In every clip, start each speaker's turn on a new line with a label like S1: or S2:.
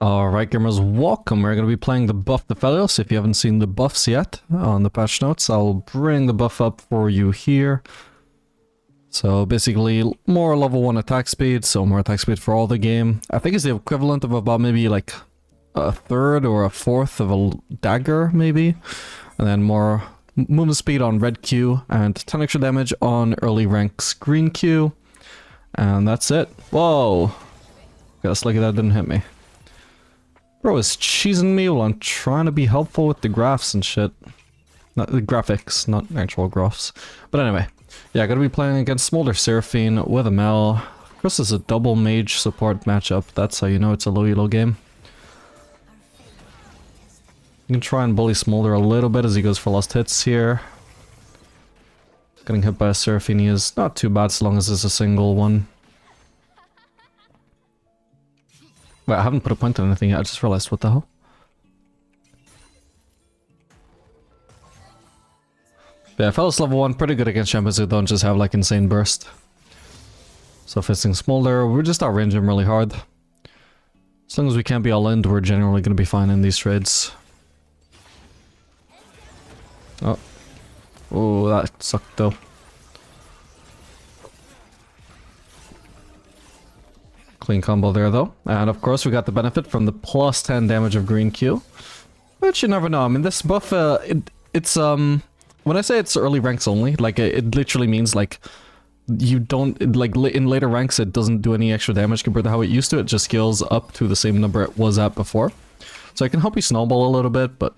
S1: Alright gamers, welcome. We're going to be playing the buffed Aphelios. If you haven't seen the buffs yet on the patch notes, I'll bring the buff up for you here. So basically, more level 1 attack speed, so more attack speed for all the game. I think it's the equivalent of about maybe like a third or a fourth of a dagger, maybe. And then more movement speed on red Q, and 10 extra damage on early ranks green Q. And that's it. Whoa! Guess lucky that didn't hit me. Bro is cheesing me while I'm trying to be helpful with the graphs and shit. Not the graphics, not actual graphs. But anyway, yeah, gonna be playing against Smolder Seraphine with a Mel. Of course, it's a double mage support matchup. That's how you know it's a low elo game. You can try and bully Smolder a little bit as he goes for last hits here. Getting hit by a Seraphine is not too bad so long as it's a single one. Wait, I haven't put a point on anything yet, I just realized, what the hell? Yeah, Aphelios level 1, pretty good against champions who don't just have like insane burst. So fisting Smolder, we're just outranging him really hard. As long as we can't be all in, we're generally going to be fine in these trades. Oh, that sucked though. Clean combo there though. And of course we got the benefit from the plus 10 damage of green Q. Which you never know. I mean, this buff, it's when I say it's early ranks only, like it literally means like you don't, like in later ranks it doesn't do any extra damage compared to how it used to. It just scales up to the same number it was at before. So it can help you snowball a little bit, but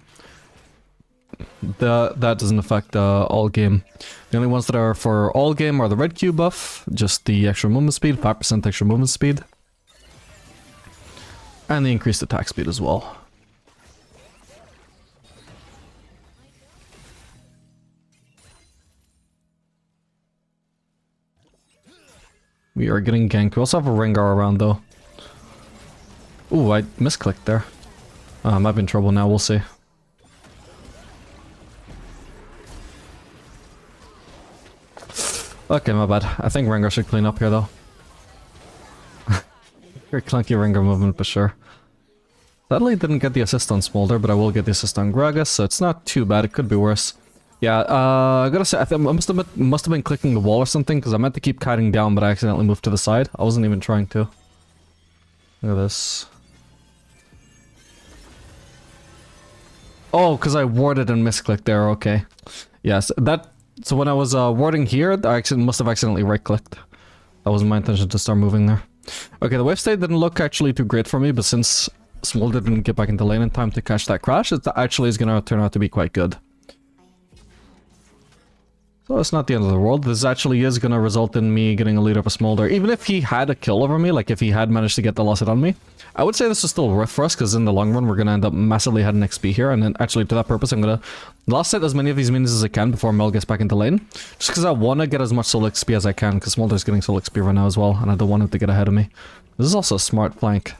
S1: that doesn't affect all game. The only ones that are for all game are the red Q buff, just the extra movement speed, 5% extra movement speed. And the increased attack speed as well. We are getting ganked. We also have a Rengar around though. Ooh, I misclicked there. I might be in trouble now, we'll see. Okay, my bad. I think Rengar should clean up here though. Very clunky Rengar movement for sure. Sadly didn't get the assist on Smolder, but I will get the assist on Gragas, so it's not too bad. It could be worse. Yeah, I gotta say, I think I must have been clicking the wall or something, because I meant to keep kiting down, but I accidentally moved to the side. I wasn't even trying to. Look at this. Oh, because I warded and misclicked there, okay. Yes, so when I was warding here, I must have accidentally right-clicked. That wasn't my intention to start moving there. Okay, the wave state didn't look actually too great for me, but since Smolder didn't get back into lane in time to catch that crash, it actually is going to turn out to be quite good. So it's not the end of the world. This actually is going to result in me getting a lead up a Smolder. Even if he had a kill over me, like if he had managed to get the last hit on me, I would say this is still worth for us, because in the long run we're going to end up massively ahead in XP here, and then actually to that purpose I'm going to last hit as many of these minions as I can before Mel gets back into lane. Just because I want to get as much soul XP as I can, because Smolder's getting soul XP right now as well, and I don't want him to get ahead of me. This is also a smart flank,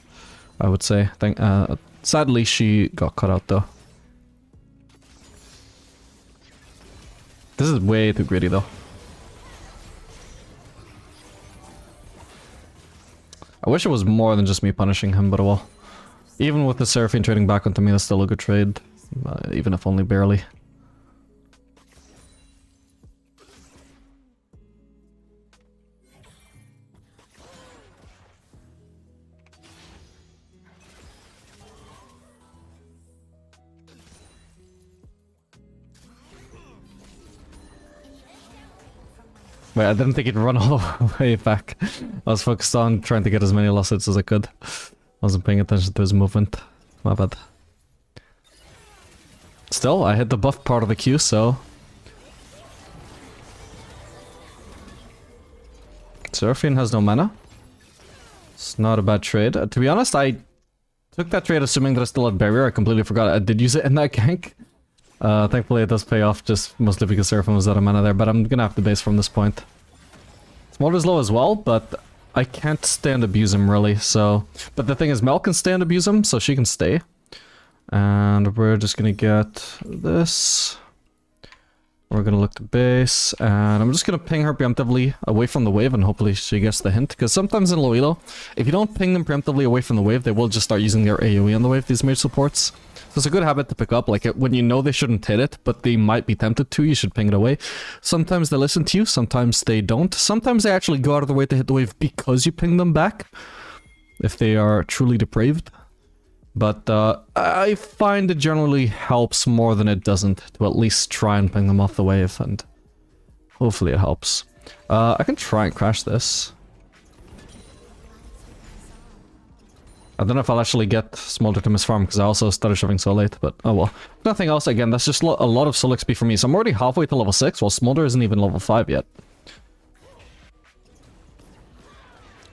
S1: I would say. Sadly she got cut out though. This is way too greedy though. I wish it was more than just me punishing him, but well. Even with the Seraphine trading back onto me, that's still a good trade. Even if only barely. Wait, I didn't think he'd run all the way back. I was focused on trying to get as many lost hits as I could. I wasn't paying attention to his movement. My bad. Still, I hit the buff part of the queue, so... Seraphine has no mana. It's not a bad trade. To be honest, I took that trade assuming that I still had barrier. I completely forgot I did use it in that gank. Thankfully it does pay off, just mostly because Seraphine was out of mana there, but I'm gonna have to base from this point. Smolder's low as well, but I can't stand abuse him really, so... But the thing is, Mel can stand abuse him, so she can stay. And we're just gonna get this. We're gonna look to base, and I'm just gonna ping her preemptively away from the wave, and hopefully she gets the hint. Because sometimes in low elo, if you don't ping them preemptively away from the wave, they will just start using their AoE on the wave, these mage supports. So it's a good habit to pick up, like when you know they shouldn't hit it, but they might be tempted to, you should ping it away. Sometimes they listen to you, sometimes they don't. Sometimes they actually go out of their way to hit the wave because you ping them back, if they are truly depraved. But I find it generally helps more than it doesn't to at least try and ping them off the wave, and hopefully it helps. I can try and crash this. I don't know if I'll actually get Smolder to miss farm because I also started shoving so late, but oh well. Nothing else, again, that's just a lot of soul XP for me. So I'm already halfway to level 6, while Smolder isn't even level 5 yet.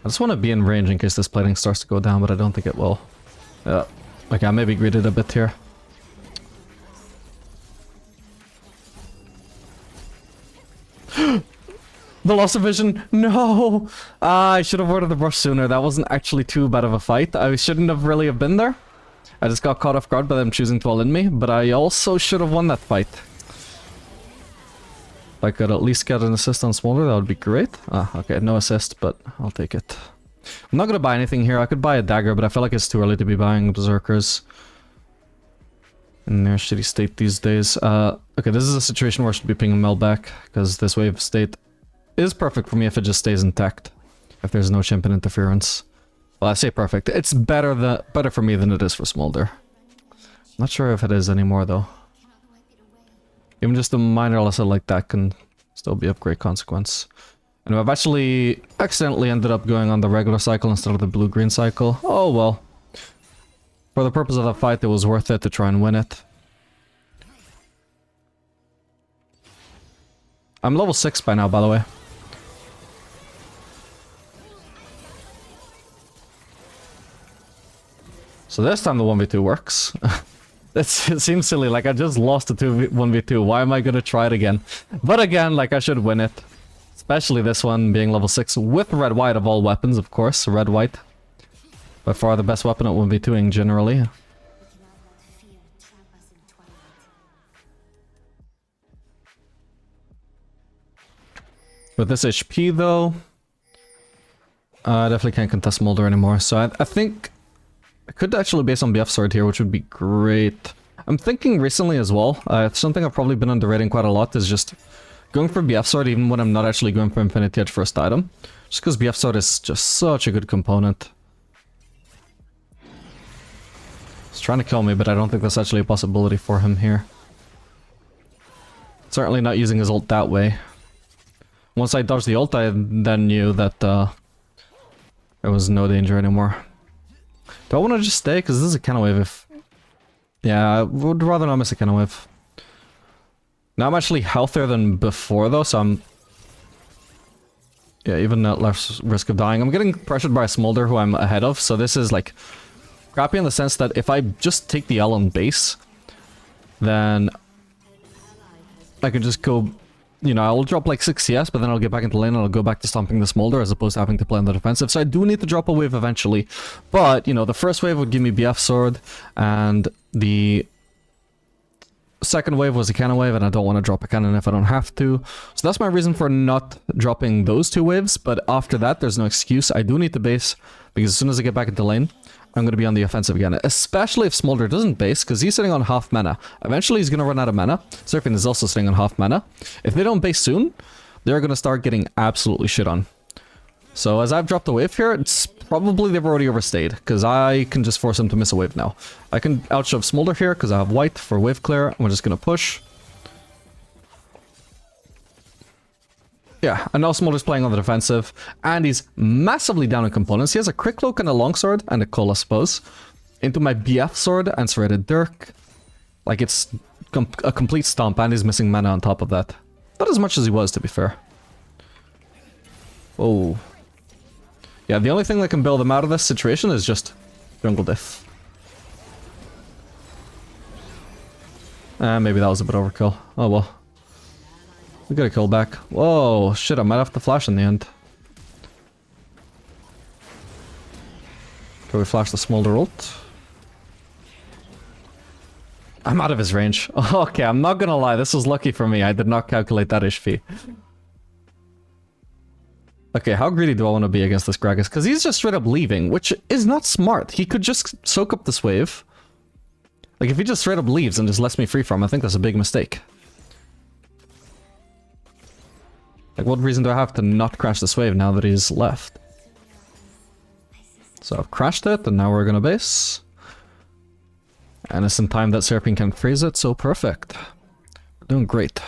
S1: I just want to be in range in case this plating starts to go down, but I don't think it will. Yeah, okay, I maybe greeted a bit here. The loss of vision, no! I should have ordered the brush sooner. That wasn't actually too bad of a fight. I shouldn't have really have been there. I just got caught off guard by them choosing to all in me, but I also should have won that fight. If I could at least get an assist on Smolder, that would be great. Ah, okay, no assist, but I'll take it. I'm not gonna buy anything here. I could buy a dagger, but I feel like it's too early to be buying berserkers in their shitty state these days. Okay, this is a situation where I should be pinging Mel back, because this wave state is perfect for me if it just stays intact. If there's no champion interference. Well, I say perfect. It's better for me than it is for Smolder. Not sure if it is anymore, though. Even just a minor lesson like that can still be of great consequence. And I've actually accidentally ended up going on the regular cycle instead of the blue-green cycle. Oh well. For the purpose of the fight, it was worth it to try and win it. I'm level 6 by now, by the way. So this time the 1v2 works. It seems silly, like I just lost the 1v2. Why am I gonna try it again? But again, like I should win it. Especially this one being level 6 with red-white of all weapons, of course. Red-white. By far the best weapon at 1v2ing generally. With this HP though, I definitely can't contest Smolder anymore. So I think I could actually base on BF Sword here, which would be great. I'm thinking recently as well, something I've probably been underrating quite a lot is just going for BF Sword even when I'm not actually going for Infinity Edge first item. Just because BF Sword is just such a good component. He's trying to kill me, but I don't think that's actually a possibility for him here. Certainly not using his ult that way. Once I dodged the ult, I then knew that there was no danger anymore. Do I want to just stay? Because this is a cannon wave if... Yeah, I would rather not miss a cannon wave. Now I'm actually healthier than before though, so I'm... Yeah, even at less risk of dying. I'm getting pressured by a Smolder who I'm ahead of, so this is like... crappy in the sense that if I just take the L on base, then... I could just go... You know, I'll drop like 6 CS, but then I'll get back into lane and I'll go back to stomping the Smolder as opposed to having to play on the defensive. So I do need to drop a wave eventually. But, you know, the first wave would give me BF Sword, and the second wave was a cannon wave, and I don't want to drop a cannon if I don't have to. So that's my reason for not dropping those 2 waves, but after that, there's no excuse. I do need to base, because as soon as I get back into lane, I'm going to be on the offensive again, especially if Smolder doesn't base, because he's sitting on half mana. Eventually he's going to run out of mana. Surfing is also sitting on half mana. If they don't base soon, they're going to start getting absolutely shit on. So as I've dropped a wave here, it's probably they've already overstayed, because I can just force them to miss a wave now. I can outshove Smolder here, because I have white for wave clear. We're just going to push. Yeah, and now Smolder's playing on the defensive, and he's massively down in components. He has a Quick Cloak and a Longsword, and a Cull, I suppose. Into my BF Sword and Serrated Dirk. Like, it's a complete stomp, and he's missing mana on top of that. Not as much as he was, to be fair. Oh. Yeah, the only thing that can bail them out of this situation is just Jungle Diff. Maybe that was a bit overkill. Oh well. We got a kill back. Whoa, shit, I might have to flash in the end. Can we flash the Smolder ult? I'm out of his range. Okay, I'm not gonna lie, this was lucky for me. I did not calculate that HP. Okay, how greedy do I want to be against this Gragas? Because he's just straight up leaving, which is not smart. He could just soak up this wave. Like, if he just straight up leaves and just lets me free from, I think that's a big mistake. Like, what reason do I have to not crash this wave now that he's left? So I've crashed it, and now we're gonna base. And it's in time that Seraphine can freeze it, so perfect. We're doing great.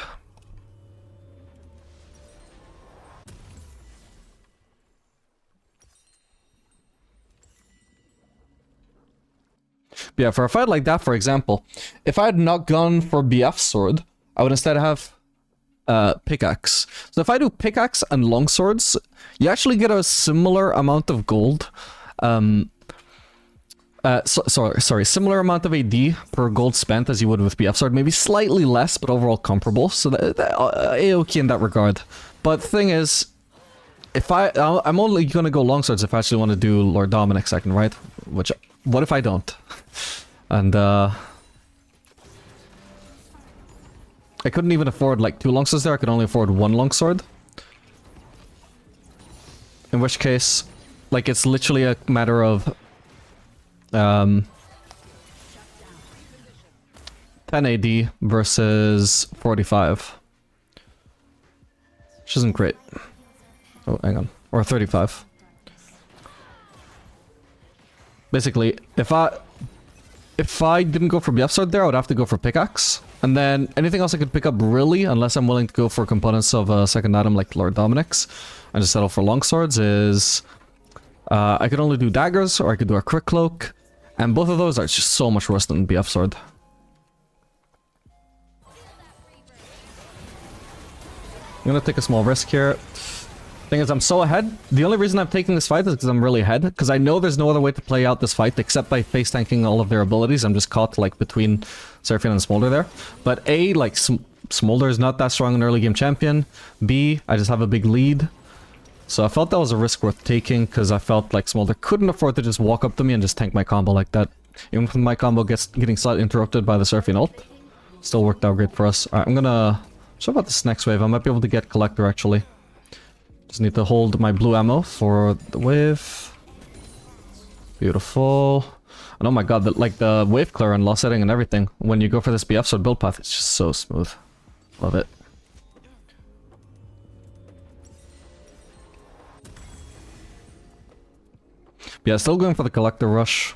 S1: But yeah, for a fight like that, for example, if I had not gone for BF sword, I would instead have pickaxe. So if I do pickaxe and longswords, you actually get a similar amount of gold. Sorry, similar amount of AD per gold spent as you would with BF sword. Maybe slightly less, but overall comparable. So A-OK in that regard. But the thing is, if I'm only gonna go longswords if I actually want to do Lord Dominic second, right? Which, what if I don't? And I couldn't even afford like 2 longswords there. I could only afford 1 longsword. In which case, like, it's literally a matter of 10 AD versus 45. Which isn't great. Oh, hang on. Or 35. Basically, if I didn't go for BF sword there, I would have to go for pickaxe. And then anything else I could pick up really, unless I'm willing to go for components of a second item like Lord Dominic's, and just settle for longswords, is I could only do daggers, or I could do a crit cloak, and both of those are just so much worse than BF sword. I'm gonna take a small risk here. Thing is, I'm so ahead. The only reason I'm taking this fight is because I'm really ahead, because I know there's no other way to play out this fight except by face tanking all of their abilities. I'm just caught like between Seraphine and Smolder there. But A, like Smolder is not that strong an early game champion. B, I just have a big lead. So I felt that was a risk worth taking, because I felt like Smolder couldn't afford to just walk up to me and just tank my combo like that. Even if my combo getting slightly interrupted by the Seraphine ult. Still worked out great for us. Alright, I'm gonna... What about this next wave? I might be able to get Collector actually. Just need to hold my blue ammo for the wave. Beautiful. And oh my god, the wave clear and loss setting and everything, when you go for this BF sword build path, it's just so smooth. Love it. But yeah, still going for the Collector rush.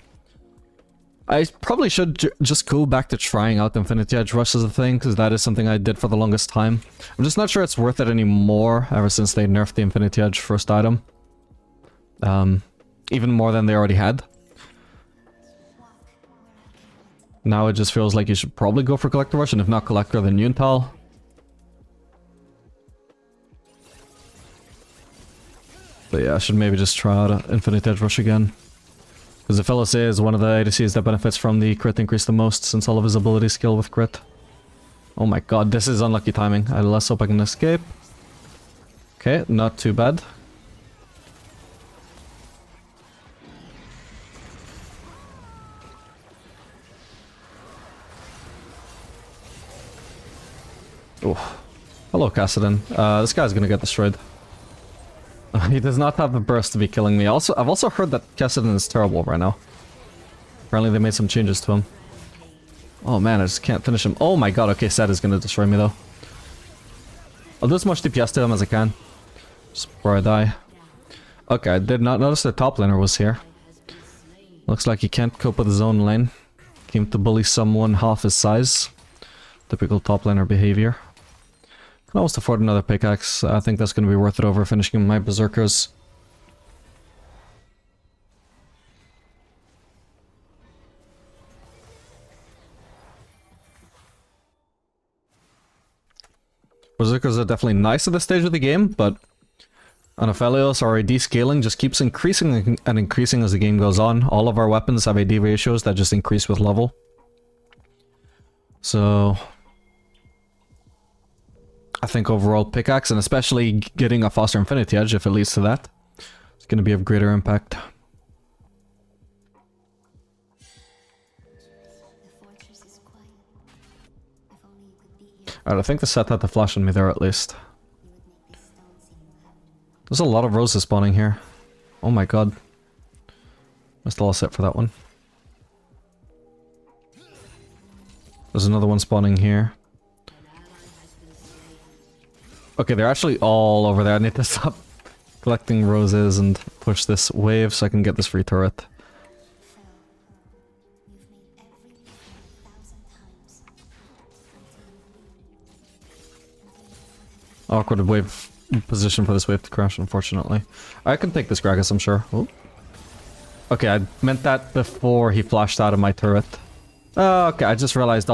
S1: I probably should just go back to trying out Infinity Edge Rush as a thing, because that is something I did for the longest time. I'm just not sure it's worth it anymore, ever since they nerfed the Infinity Edge first item. Even more than they already had. Now it just feels like you should probably go for Collector Rush, and if not Collector, then Yuntal. But yeah, I should maybe just try out Infinity Edge Rush again. Because Aphelios is one of the ADCs that benefits from the crit increase the most, since all of his abilities scale with crit. Oh my god, this is unlucky timing. Let's hope I can escape. Okay, not too bad. Oh, hello Kassadin. This guy's gonna get destroyed. He does not have the burst to be killing me. I've also heard that Kassadin is terrible right now. Apparently they made some changes to him. Oh man, I just can't finish him. Oh my god, okay, Sett is gonna destroy me though. I'll do as much DPS to him as I can, just before I die. Okay, I did not notice the top laner was here. Looks like he can't cope with his own lane. Came to bully someone half his size. Typical top laner behavior. Can almost afford another pickaxe. I think that's going to be worth it over finishing my berserkers. Berserkers are definitely nice at this stage of the game, but on Aphelios, our AD scaling just keeps increasing and increasing as the game goes on. All of our weapons have AD ratios that just increase with level. So I think overall pickaxe, and especially getting a faster Infinity Edge, if it leads to that, it's going to be of greater impact. Alright, I think the set had the flash on me there at least. There's a lot of roses spawning here. Oh my god. Missed all set for that one. There's another one spawning here. Okay, they're actually all over there. I need to stop collecting roses and push this wave so I can get this free turret. Awkward wave position for this wave to crash, unfortunately. I can take this Gragas, I'm sure. Oh. Okay, I meant that before he flashed out of my turret. Okay, I just realized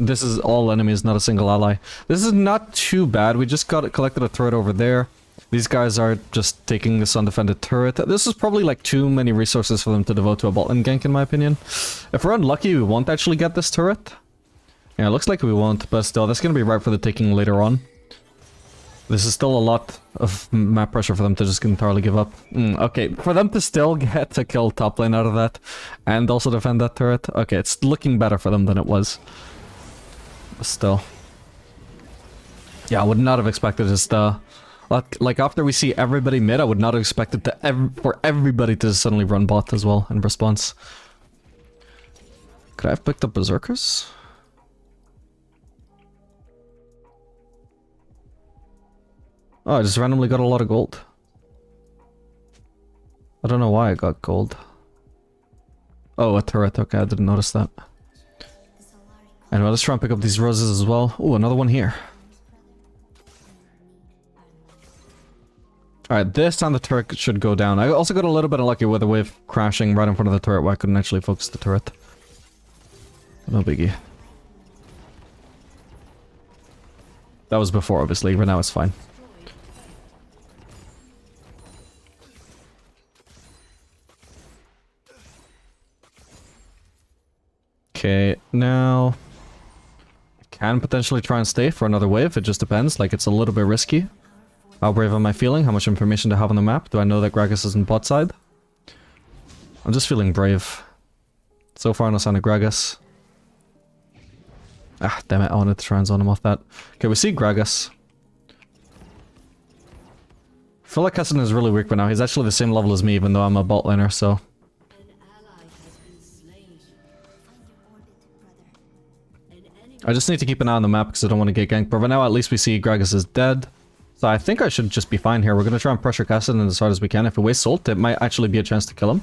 S1: this is all enemies, not a single ally. This is not too bad. We just collected a turret over there. These guys are just taking this undefended turret. This is probably like too many resources for them to devote to a bot lane gank, in my opinion. If we're unlucky, we won't actually get this turret. Yeah, it looks like we won't, but still, that's gonna be right for the taking later on. This is still a lot of map pressure for them to just entirely give up. Okay, for them to still get a kill top lane out of that, and also defend that turret. Okay, it's looking better for them than it was. But still. Yeah, I would not have expected just, like after we see everybody mid, I would not have expected for everybody to suddenly run bot as well in response. Could I have picked up Berserkers? Oh, I just randomly got a lot of gold. I don't know why I got gold. Oh, a turret. Okay, I didn't notice that. Anyway, let's try and pick up these roses as well. Oh, another one here. Alright, this time the turret should go down. I also got a little bit unlucky with the wave crashing right in front of the turret where I couldn't actually focus the turret. No biggie. That was before, obviously, but now it's fine. Okay, now I can potentially try and stay for another wave. It just depends. Like, it's a little bit risky. How brave am I feeling? How much information do I have on the map? Do I know that Gragas is in bot side? I'm just feeling brave. So far, no sign of Gragas. Ah, damn it. I wanted to try and zone him off that. Okay, we see Gragas. I feel like Kessin is really weak right now. He's actually the same level as me, even though I'm a bot laner, so... I just need to keep an eye on the map because I don't want to get ganked. But right now, at least we see Gragas is dead. So I think I should just be fine here. We're going to try and pressure Kessin as hard as we can. If we waste ult, it might actually be a chance to kill him.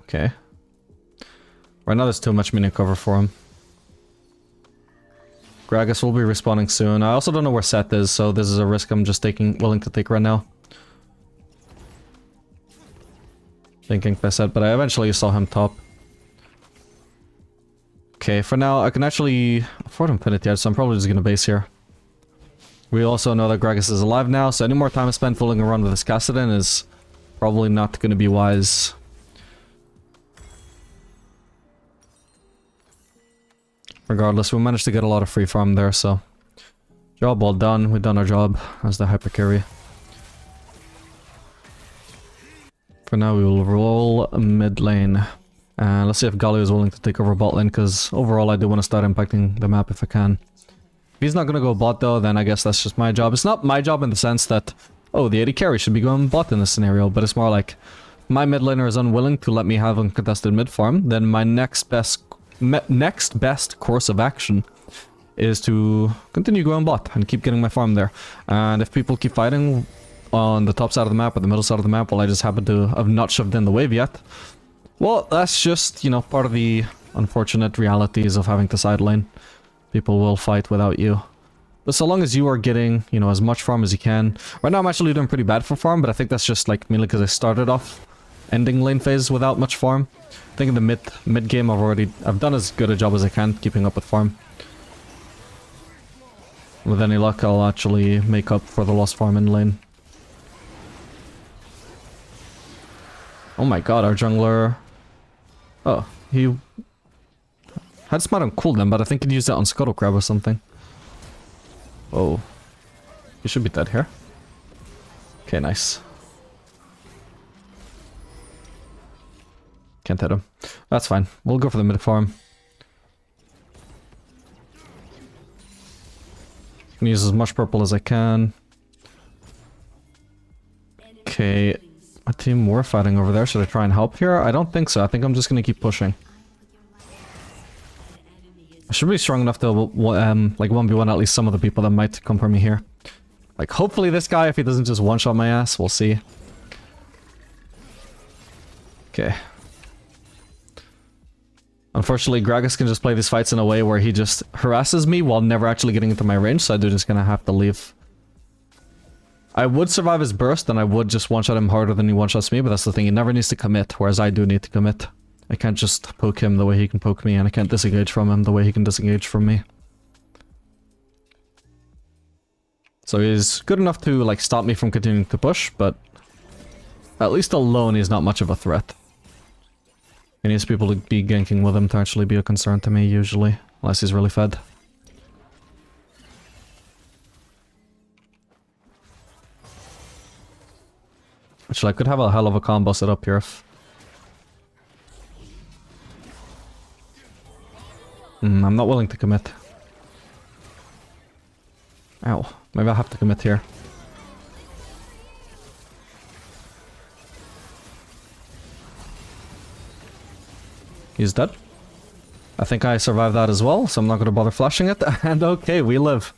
S1: Okay. Right now, there's too much minion cover for him. Gragas will be respawning soon. I also don't know where Seth is, so this is a risk I'm just willing to take right now. Thinking by Seth, but I eventually saw him top. Okay, for now, I can actually afford Infinity Edge, so I'm probably just gonna base here. We also know that Gragas is alive now, so any more time spent fooling around with this Kassadin is probably not gonna be wise. Regardless, we managed to get a lot of free farm there, so... Job well done, we've done our job as the hyper carry. For now, we will roll mid lane. Let's see if Galio is willing to take over bot lane, because overall I do want to start impacting the map if I can. If he's not going to go bot though, then I guess that's just my job. It's not my job in the sense that, oh, the AD carry should be going bot in this scenario, but it's more like, my mid laner is unwilling to let me have uncontested mid farm, then my next best course of action is to continue going bot and keep getting my farm there. And if people keep fighting on the top side of the map or the middle side of the map while I just happen to have not shoved in the wave yet, well, that's just, you know, part of the unfortunate realities of having to side lane. People will fight without you. But so long as you are getting, you know, as much farm as you can. Right now I'm actually doing pretty bad for farm, but I think that's just like mainly because I started off ending lane phase without much farm. I think in the mid game I've done as good a job as I can keeping up with farm. With any luck I'll actually make up for the lost farm in lane. Oh my god, our jungler... Oh, he had smite on cooldown, but I think he'd use that on Scuttle Crab or something. Oh. He should be dead here. Okay, nice. Can't hit him. That's fine. We'll go for the mid farm. Gonna use as much purple as I can. Okay. My team were fighting over there. Should I try and help here? I don't think so. I think I'm just gonna keep pushing. I should be strong enough to like 1v1 at least some of the people that might come for me here. Like hopefully this guy, if he doesn't just one-shot my ass, we'll see. Okay. Unfortunately, Gragas can just play these fights in a way where he just harasses me while never actually getting into my range, so I'm just gonna have to leave. I would survive his burst, and I would just one-shot him harder than he one-shots me, but that's the thing, he never needs to commit, whereas I do need to commit. I can't just poke him the way he can poke me, and I can't disengage from him the way he can disengage from me. So he's good enough to, like, stop me from continuing to push, but at least alone he's not much of a threat. He needs people to be ganking with him to actually be a concern to me, usually. Unless he's really fed. Actually, I could have a hell of a combo set up here if... I'm not willing to commit. Ow. Maybe I'll have to commit here. He's dead. I think I survived that as well, so I'm not going to bother flashing it. And okay, we live.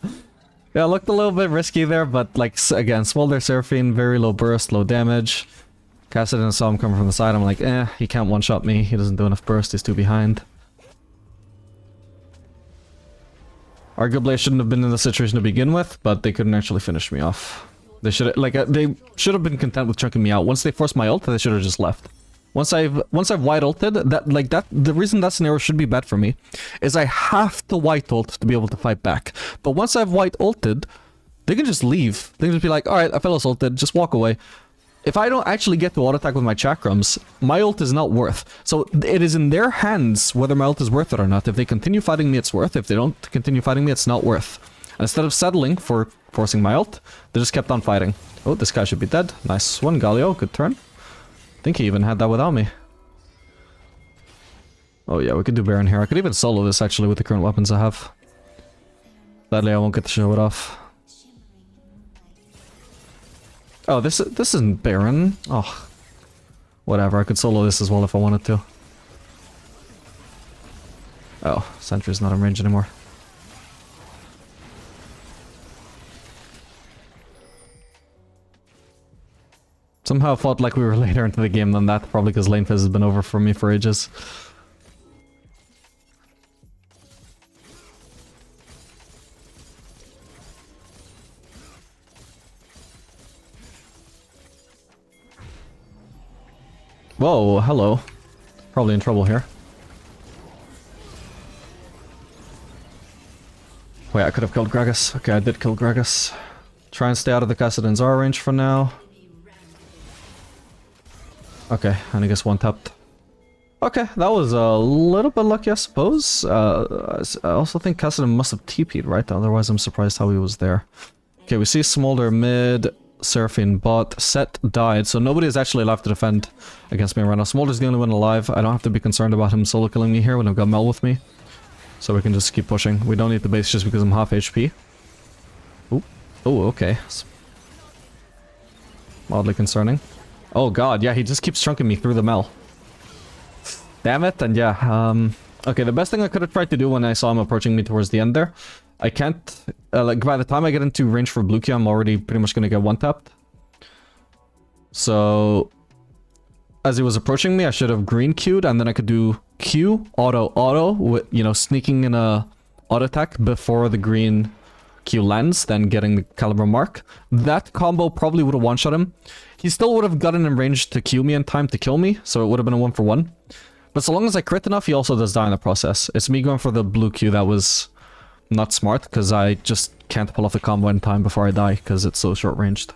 S1: Yeah, it looked a little bit risky there, but like, again, Smolder Seraphine, very low burst, low damage. Kassadin saw him coming from the side, I'm like, he can't one-shot me, he doesn't do enough burst, he's too behind. Arguably I shouldn't have been in the situation to begin with, but they couldn't actually finish me off. They should have been content with chunking me out. Once they forced my ult, they should have just left. Once I've white ulted, the reason that scenario should be bad for me is I have to white ult to be able to fight back. But once I've white ulted, they can just leave. They can just be like, alright, Aphelios ulted, just walk away. If I don't actually get to auto attack with my chakrams, my ult is not worth. So it is in their hands whether my ult is worth it or not. If they continue fighting me, it's worth. If they don't continue fighting me, it's not worth. And instead of settling for forcing my ult, they just kept on fighting. Oh, this guy should be dead. Nice one, Galio. Good turn. I think he even had that without me. Oh yeah, we could do Baron here. I could even solo this actually with the current weapons I have. Sadly, I won't get to show it off. Oh, this isn't Baron. Oh, whatever. I could solo this as well if I wanted to. Oh, Sentry's not in range anymore. Somehow I felt like we were later into the game than that, probably because lane phase has been over for me for ages. Whoa, hello. Probably in trouble here. Wait, I could have killed Gragas. Okay, I did kill Gragas. Try and stay out of the Kassadin's R range for now. Okay, and I guess one tapped. Okay, that was a little bit lucky, I suppose. I also think Kassadin must have TP'd, right? Otherwise, I'm surprised how he was there. Okay, we see Smolder mid, Seraphine bot, Set died, so nobody is actually left to defend against me right now. Smolder's the only one alive. I don't have to be concerned about him solo killing me here when I've got Mel with me. So we can just keep pushing. We don't need the base just because I'm half HP. Ooh. Oh, okay. Mildly concerning. Oh god, yeah, he just keeps chunking me through the Mel. Damn it, and yeah, okay, the best thing I could have tried to do when I saw him approaching me towards the end there, I can't, like, by the time I get into range for blue Q, I'm already pretty much gonna get one-tapped. So, as he was approaching me, I should have green Q'd, and then I could do Q, auto, with, you know, sneaking in a auto attack before the green Q lands, then getting the caliber mark. That combo probably would have one-shot him. He still would have gotten in range to Q me in time to kill me, so it would have been a 1-for-1. But so long as I crit enough, he also does die in the process. It's me going for the blue Q that was not smart, because I just can't pull off the combo in time before I die, because it's so short-ranged.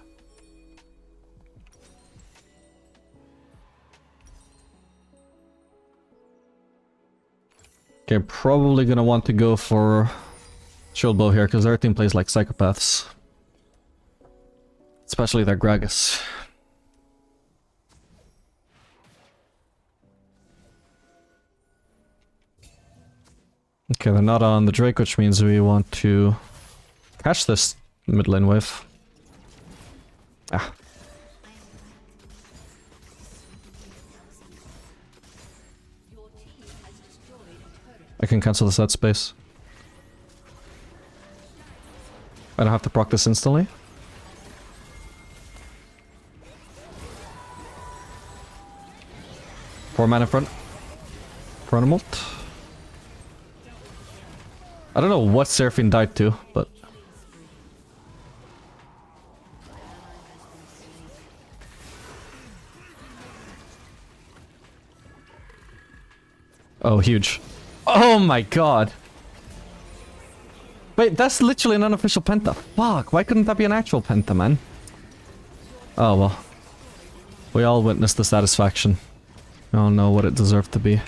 S1: Okay, probably gonna want to go for shield bow here, because their team plays like psychopaths. Especially their Gragas. Okay, they're not on the Drake, which means we want to catch this mid lane wave. Ah. I can cancel this out space. I don't have to proc this instantly. Four mana in front. Chronomult. I don't know what Seraphine died to, but... Oh, huge. Oh my god. Wait, that's literally an unofficial penta. Fuck, why couldn't that be an actual penta, man? Oh well. We all witnessed the satisfaction. We all know what it deserved to be.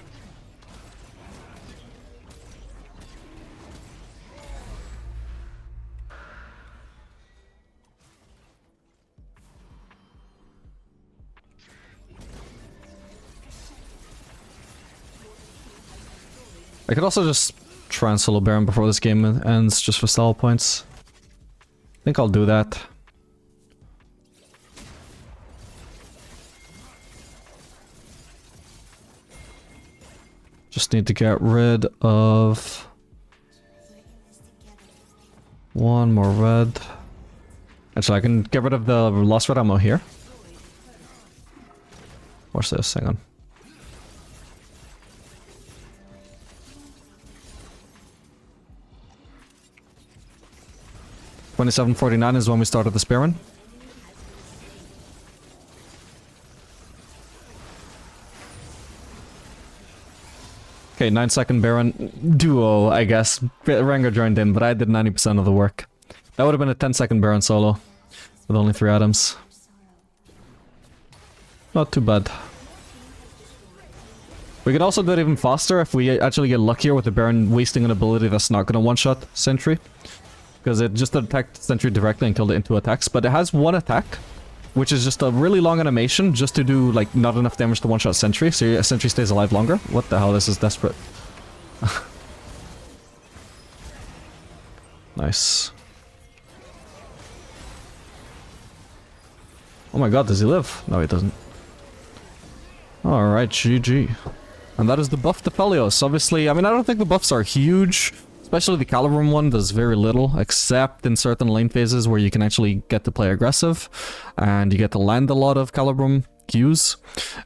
S1: I could also just try and solo Baron before this game ends, just for stall points. I think I'll do that. Just need to get rid of one more red. Actually, I can get rid of the lost red ammo here. Watch this, hang on. $27.49 is when we started the Baron. Okay, 9-second Baron duo, I guess. Rengar joined in, but I did 90% of the work. That would have been a 10-second Baron solo with only 3 items. Not too bad. We could also do it even faster if we actually get luckier with the Baron wasting an ability that's not going to one-shot Sentry. Because it just attacked Sentry directly and killed it into attacks. But it has one attack, which is just a really long animation just to do, like, not enough damage to one-shot Sentry. So Sentry stays alive longer. What the hell? This is desperate. Nice. Oh my god, does he live? No, he doesn't. Alright, GG. And that is the buff to Aphelios. Obviously, I mean, I don't think the buffs are huge. Especially the Calibrum one does very little, except in certain lane phases where you can actually get to play aggressive, and you get to land a lot of Calibrum Qs.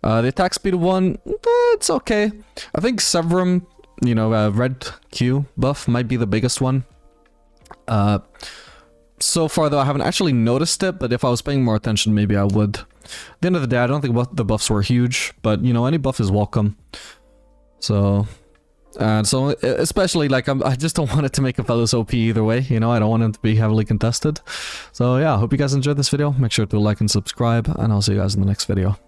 S1: The attack speed one, it's okay. I think Severum, you know, red Q buff might be the biggest one. So far though, I haven't actually noticed it, but if I was paying more attention, maybe I would. At the end of the day, I don't think the buffs were huge, but you know, any buff is welcome. So... And so, especially, like, I just don't want it to make Aphelios OP either way, you know, I don't want him to be heavily contested. So yeah, I hope you guys enjoyed this video, make sure to like and subscribe, and I'll see you guys in the next video.